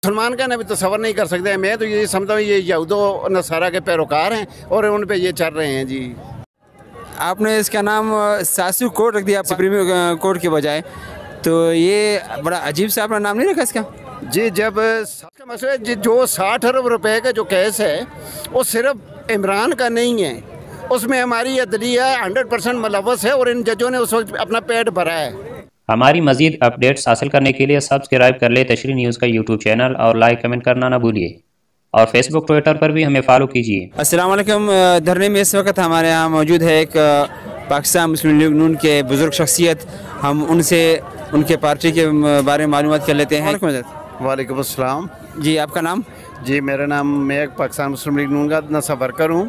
मुसलमान का ना भी तसव्वुर नहीं कर सकते। मैं तो ये समझता हूँ ये यहूदो नसारा के पैरोकार हैं और उन पे ये चल रहे हैं जी। आपने इसका नाम सासू कोर्ट रख दिया सुप्रीम कोर्ट के बजाय, तो ये बड़ा अजीब सा अपना नाम नहीं रखा इसका? जी, जब इसका मसला जो 60 अरब रुपए का जो केस है वो सिर्फ इमरान का नहीं है, उसमें हमारी अदलिया 100% मुलव्वस है और इन जजों ने उस वक्त अपना पेट भरा है। हमारी मज़ीद अपडेट्स हासिल करने के लिए सब्सक्राइब कर ले तशरीह न्यूज़ का यूट्यूब चैनल और लाइक कमेंट करना ना भूलिए, और फेसबुक ट्विटर पर भी हमें फॉलो कीजिए। अस्सलाम वालेकुम। धरने में इस वक्त हमारे यहाँ मौजूद है एक पाकिस्तान मुस्लिम लीग नून के बुज़ुर्ग शख्सियत। हम उनसे उनके पार्टी के बारे में मालूमात कर लेते हैं। वालेकुम अस्सलाम जी, आपका नाम? जी, मेरा नाम, मैं एक पाकिस्तान मुस्लिम लीग नून का नसा वर्कर हूँ।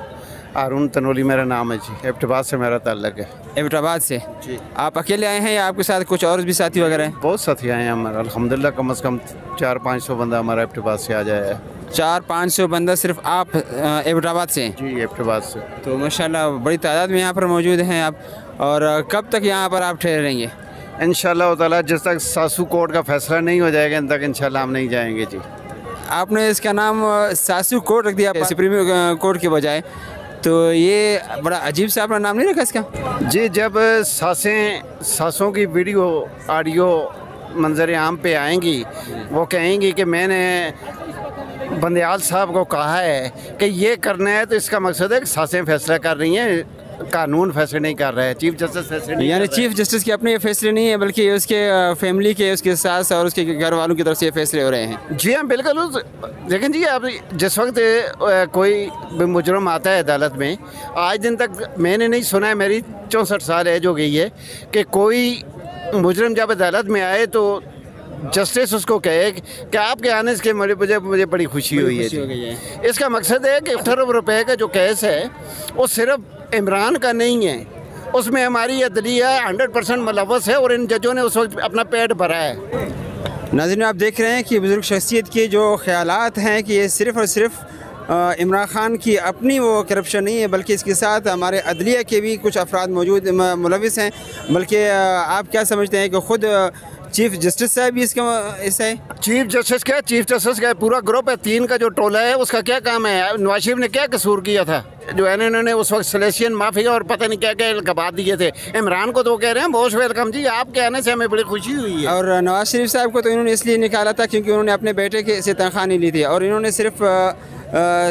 हारून तनोली मेरा नाम है जी। एबटाबाद से मेरा ताल्लुक है। एबटाबाद से जी। आप अकेले आए हैं या आपके साथ कुछ और भी साथी वगैरह हैं? बहुत साथी आए हैं हमारे, अल्हम्दुलिल्लाह कम से कम 400-500 बंदा हमारा एबटाबाद से आ जाए है। 400-500 बंदा सिर्फ आप एबटाबाद से? जी, एबटाबाद से। तो माशाल्लाह बड़ी तादाद में यहाँ पर मौजूद हैं आप। और कब तक यहाँ पर आप ठहरेंगे? इंशाअल्लाह ताला जिस तक सासू कोर्ट का फैसला नहीं हो जाएगा इन तक इंशाअल्लाह हम नहीं जाएंगे जी। आपने इसका नाम सासू कोर्ट रख दिया सुप्रीम कोर्ट के बजाय, तो ये बड़ा अजीब सा अपना नाम नहीं रखा इसका? जी, जब सासों की वीडियो ऑडियो मंजर आम पे आएंगी, वो कहेंगी कि मैंने बंदयाल साहब को कहा है कि ये करना है, तो इसका मकसद है कि सासें फैसला कर रही हैं, कानून फैसले नहीं कर रहा है, चीफ जस्टिस फैसले नहीं। यानी चीफ जस्टिस के अपने ये फैसले नहीं है, बल्कि उसके फैमिली के, उसके सास और उसके घर वालों की तरफ से ये फैसले हो रहे हैं? जी हाँ, बिल्कुल। लेकिन जी, अब जिस वक्त कोई मुजरम आता है अदालत में, आज दिन तक मैंने नहीं सुना है, मेरी 64 साल एज हो गई है, कि कोई मुजरम जब अदालत में आए तो जस्टिस उसको कहे कि आपके आने से मुझे बड़ी खुशी हुई है। इसका मकसद है कि 18 अरब रुपए का जो केस है वो सिर्फ इमरान का नहीं है, उसमें हमारी अदलिया 100% मुलव्वस है और इन जजों ने उस वक्त अपना पेट भरा है। नाज़रीन, आप देख रहे हैं कि बुज़ुर्ग शख्सियत के जो ख़यालात हैं कि ये सिर्फ़ और सिर्फ इमरान खान की अपनी वो करप्शन नहीं है, बल्कि इसके साथ हमारे अदलिया के भी कुछ अफराद मौजूद मुलविस हैं। बल्कि आप क्या समझते हैं कि ख़ुद चीफ जस्टिस साहब भी इसका हिस्सा है? चीफ जस्टिस का पूरा ग्रुप है, 3 का जो टोला है उसका क्या काम है? नवाज शरीफ ने क्या कसूर किया था जो है इन्होंने उस वक्त सलेशियन माफिया और पता नहीं क्या क्या गबा दिए थे इमरान को? तो कह रहे हैं बहुत वेलकम जी, आपके आने से हमें बड़ी खुशी हुई है। और नवाज शरीफ साहब को तो इन्होंने इसलिए निकाला था क्योंकि उन्होंने अपने बेटे से तनख्वाह नहीं ली थी, और इन्होंने सिर्फ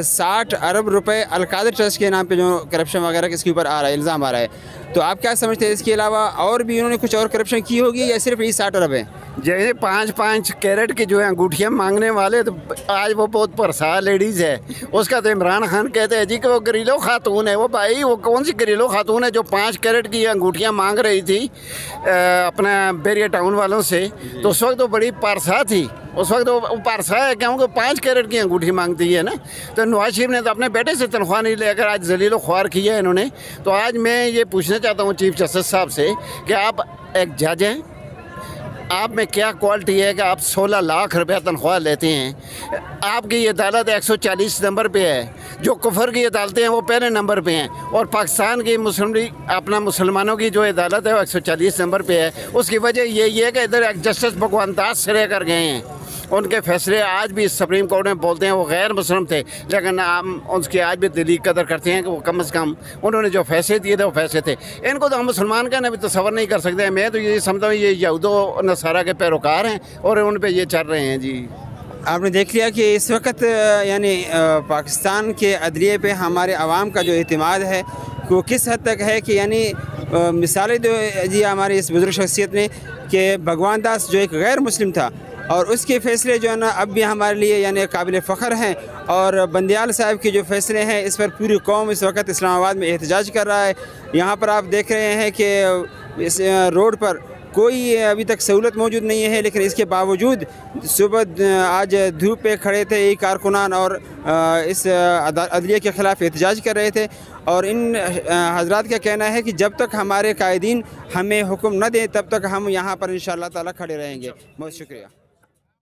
60 अरब रुपए अलकादर ट्रस्ट के नाम पे जो करप्शन वगैरह इसके ऊपर आ रहा है, इल्ज़ाम आ रहा है। तो आप क्या समझते हैं, इसके अलावा और भी इन्होंने कुछ और करप्शन की होगी या सिर्फ ये 60 अरब है? जैसे 5-5 कैरेट की जो है अंगूठियाँ मांगने वाले, तो आज वो बहुत परसा लेडीज़ है, उसका तो इमरान खान कहते हैं जी कि वो घरेलू खातून है। वो भाई वो कौन सी घरेलू खातून है जो 5 कैरेट की अंगूठियाँ मांग रही थी अपना बेरिया टाउन वालों से? तो उस वक्त तो बड़ी परसा थी, उस वक्त वो पारसा है क्योंकि 5 कैरेट की अंगूठी मांगती है ना। तो नवाज शरीफ ने तो अपने बेटे से तनख्वाह नहीं लेकर आज जलीलो ख्वार किया है इन्होंने। तो आज मैं ये पूछना चाहता हूँ चीफ जस्टिस साहब से कि आप एक जज हैं, आप में क्या क्वालिटी है कि आप 16 लाख रुपया तनख्वाह लेते हैं? आपकी ये अदालत 140 नंबर पे है, जो कुफर की अदालतें हैं वो पहले नंबर पे हैं, और पाकिस्तान की मुस्लिम लीग अपना मुसलमानों की जो अदालत है वो 140 नंबर पे है। उसकी वजह यही है कि इधर जस्टिस भगवंत दास से रह कर गए हैं, उनके फैसले आज भी सुप्रीम कोर्ट में बोलते हैं वो गैर मुस्लिम थे, लेकिन हम उसकी आज भी दिली कदर करते हैं कि वो कम से कम उन्होंने जो फैसले दिए थे वो फैसले थे। इनको तो हम मुसलमान का ना भी तसव्वुर नहीं कर सकते। मैं तो ये समझता हूँ ये यहूदो नसारा के पैरोकार हैं और उन पे ये चल रहे हैं जी। आपने देख लिया कि इस वक्त यानी पाकिस्तान के अदलिये पे हमारे आवाम का जो एतमाद है वो किस हद तक है कि यानी मिसालें दो जी हमारी इस बुजुर्ग शख्सियत ने कि भगवान दास जो एक गैर मुस्लिम था और उसके फ़ैसले जो है ना अब भी हमारे लिए यानी काबिल फ़ख्र हैं, और बंदयाल साहब के जो फ़ैसले हैं इस पर पूरी कौम इस वक्त इस्लामाबाद में एहतजाज कर रहा है। यहाँ पर आप देख रहे हैं कि इस रोड पर कोई अभी तक सहूलत मौजूद नहीं है, लेकिन इसके बावजूद सुबह आज धूप पे खड़े थे ये कारकुनान और इस अदलिया के ख़िलाफ़ एहतजाज कर रहे थे। और इन हजरात का कहना है कि जब तक हमारे कायदीन हमें हुक्म न दें तब तक हम यहाँ पर इंशाअल्लाह ताला खड़े रहेंगे। बहुत शुक्रिया।